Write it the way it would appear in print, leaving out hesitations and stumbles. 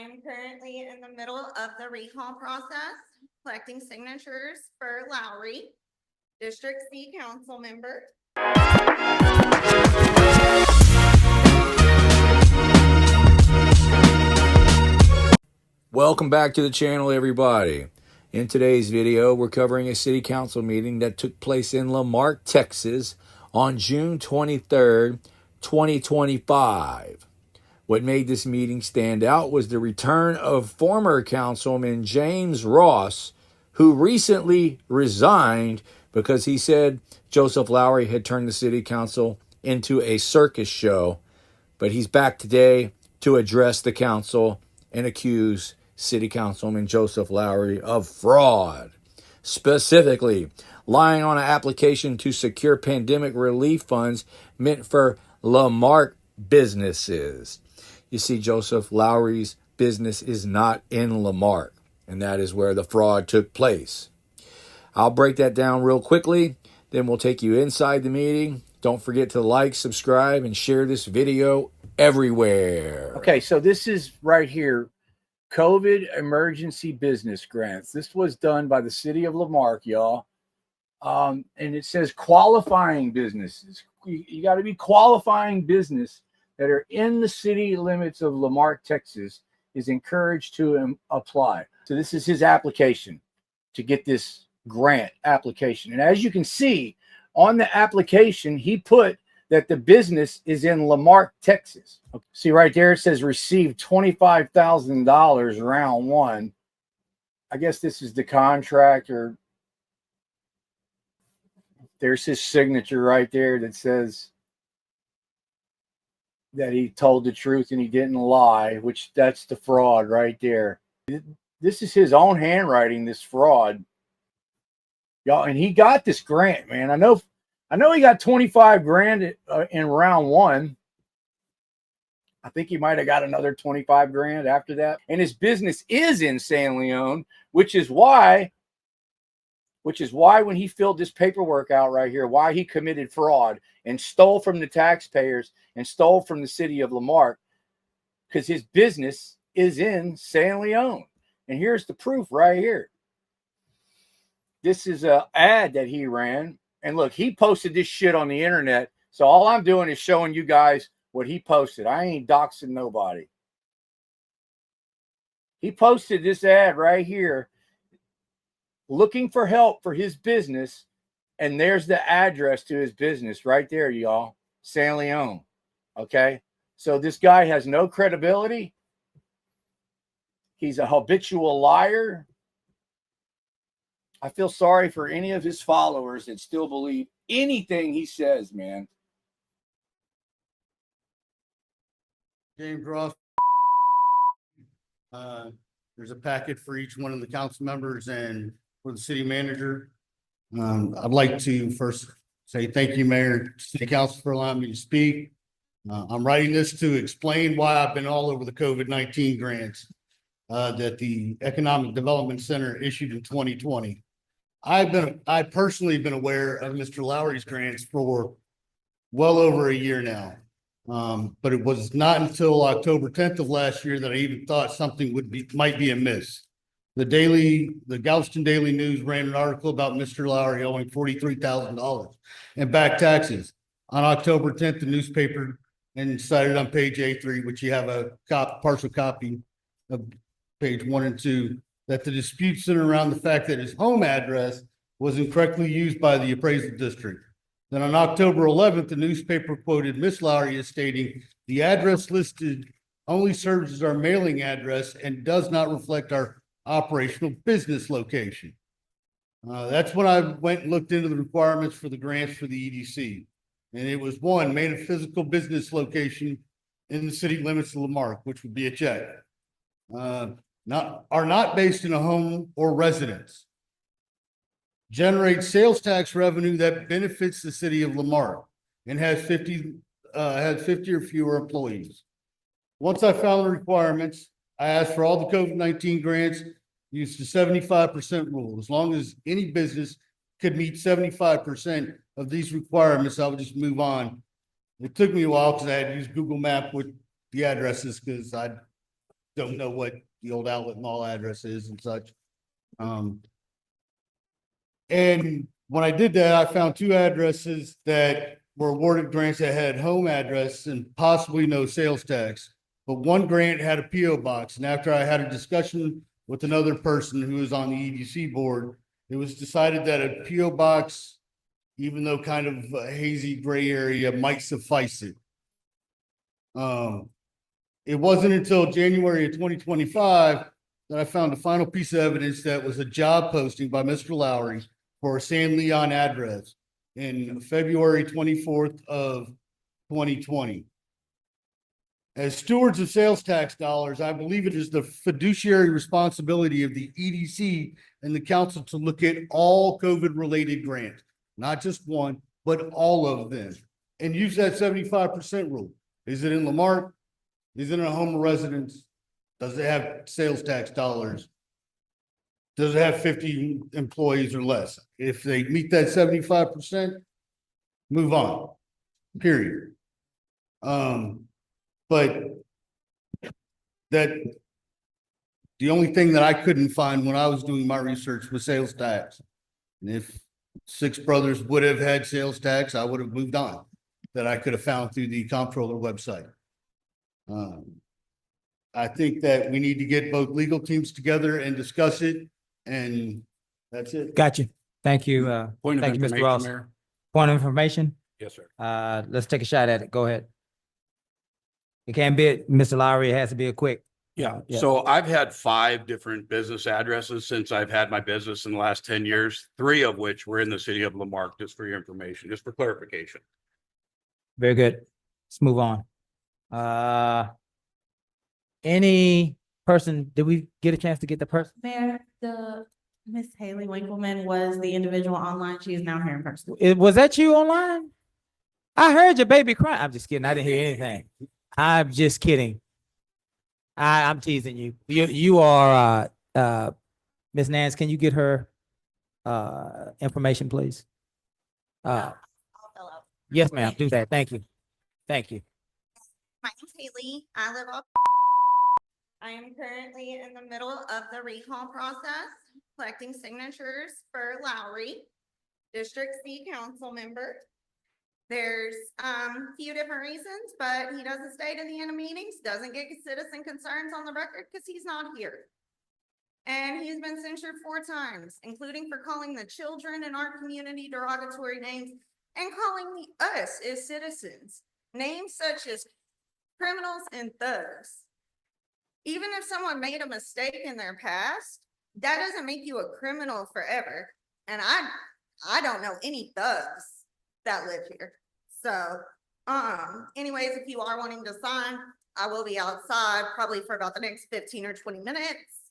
am currently in the middle of the recall process, collecting signatures for Lowry, District C Council member. Welcome back to the channel, everybody. In today's video, we're covering a city council meeting that took place in Marque, Texas on June 23rd, 2025. What made this meeting stand out was the return of former Councilman James Ross, who recently resigned because he said Joseph Lowry had turned the city council into a circus show. But he's back today to address the council and accuse City Councilman Joseph Lowry of fraud, specifically lying on an application to secure pandemic relief funds meant for Marque businesses. You see, Joseph Lowry's business is not in Marque, and that is where the fraud took place. I'll break that down real quickly, then we'll take you inside the meeting. Don't forget to like, subscribe, and share this video everywhere. Okay, so this is right here, COVID emergency business grants. This was done by the city of Marque, y'all. And it says qualifying businesses. You got to be qualifying business that are in the city limits of Marque, Texas, is encouraged to apply. So this is his application to get this grant application. And as you can see on the application, he put that the business is in Marque, Texas. See right there, it says received $25,000 round one. I guess this is the contract, or there's his signature right there that says that he told the truth and he didn't lie, which that's the fraud right there. This is his own handwriting, this fraud. Y'all, and he got this grant, man. I know he got 25 grand in round one. I think he might have got another 25 grand after that. And his business is in San Leon, which is why when he filled this paperwork out right here, why he committed fraud and stole from the taxpayers and stole from the city of Marque, because his business is in San Leon. And here's the proof right here. This is an ad that he ran. And look, he posted this shit on the internet. So all I'm doing is showing you guys what he posted. I ain't doxing nobody. He posted this ad right here, looking for help for his business. And there's the address to his business right there, y'all. San Leon. Okay. So this guy has no credibility. He's a habitual liar. I feel sorry for any of his followers that still believe anything he says, man. James Ross. There's a packet for each one of the council members and for the city manager. I'd like to first say thank you, Mayor, City Council, for allowing me to speak. I'm writing this to explain why I've been all over the COVID-19 grants that the Economic Development Center issued in 2020. I personally been aware of Mr. Lowry's grants for well over a year now. But it was not until October 10th of last year that I even thought something might be amiss. The Galveston Daily News ran an article about Mr. Lowry owing $43,000 in back taxes. On October 10th, the newspaper and cited on page A3, which you have a partial copy of page 1 and 2, that the dispute centered around the fact that his home address was incorrectly used by the appraisal district. Then on October 11th, the newspaper quoted Miss Lowry as stating, "The address listed only serves as our mailing address and does not reflect our operational business location." That's when I went and looked into the requirements for the grants for the EDC. And it was one, made a physical business location in the city limits of Marque, which would be a check. Are not based in a home or residence. Generate sales tax revenue that benefits the city of Marque and has 50 or fewer employees. Once I found the requirements, I asked for all the COVID-19 grants, used the 75% rule. As long as any business could meet 75% of these requirements, I would just move on. It took me a while because I had to use Google Map with the addresses because I don't know what the old outlet mall address is and such. And when I did that, I found two addresses that were awarded grants that had home address and possibly no sales tax. But one grant had a PO box, and after I had a discussion with another person who was on the EDC board, it was decided that a PO box, even though kind of a hazy gray area, might suffice it. It wasn't until January of 2025 that I found the final piece of evidence that was a job posting by Mr. Lowry for a San Leon address in February 24th of 2020. As stewards of sales tax dollars, I believe it is the fiduciary responsibility of the EDC and the council to look at all COVID-related grants, not just one, but all of them, and use that 75% rule. Is it in Lamarque? Is it in a home of residence? Does it have sales tax dollars? Does it have 50 employees or less? If they meet that 75%, move on, period. But the only thing that I couldn't find when I was doing my research was sales tax. And if Six Brothers would have had sales tax, I would have moved on, that I could have found through the comptroller website. I think that we need to get both legal teams together and discuss it, and that's it. Got you. Thank you. Point of Thank you, Mr. information, Ross. Mayor. Point of information. Yes, sir. Let's take a shot at it. Go ahead. It can't be, Mr. Lowry, it has to be a quick. Yeah, Yeah. so I've had 5 different business addresses since I've had my business in the last 10 years, 3 of which were in the city of Lamarque, just for your information, just for clarification. Very good. Let's move on. Any person, did we get a chance to get the person? Mayor, the Miss Haley Winkleman was the individual online. She is now here in person. Was that you online? I heard your baby crying. I'm just kidding. I didn't hear anything. I'm just kidding. I'm teasing you. You are Miss Nance, can you get her information, please? I'll fill out. Yes, ma'am. Do that. Thank you. Thank you. My name's Haley. I live off. I am currently in the middle of the recall process, collecting signatures for Lowry, District C council member. There's few different reasons, but he doesn't stay to the end of meetings, doesn't get citizen concerns on the record because he's not here. And he's been censured 4 times, including for calling the children in our community derogatory names and calling us as citizens names such as criminals and thugs. Even if someone made a mistake in their past, that doesn't make you a criminal forever. And I don't know any thugs that live here. So, anyways, if you are wanting to sign, I will be outside probably for about the next 15 or 20 minutes.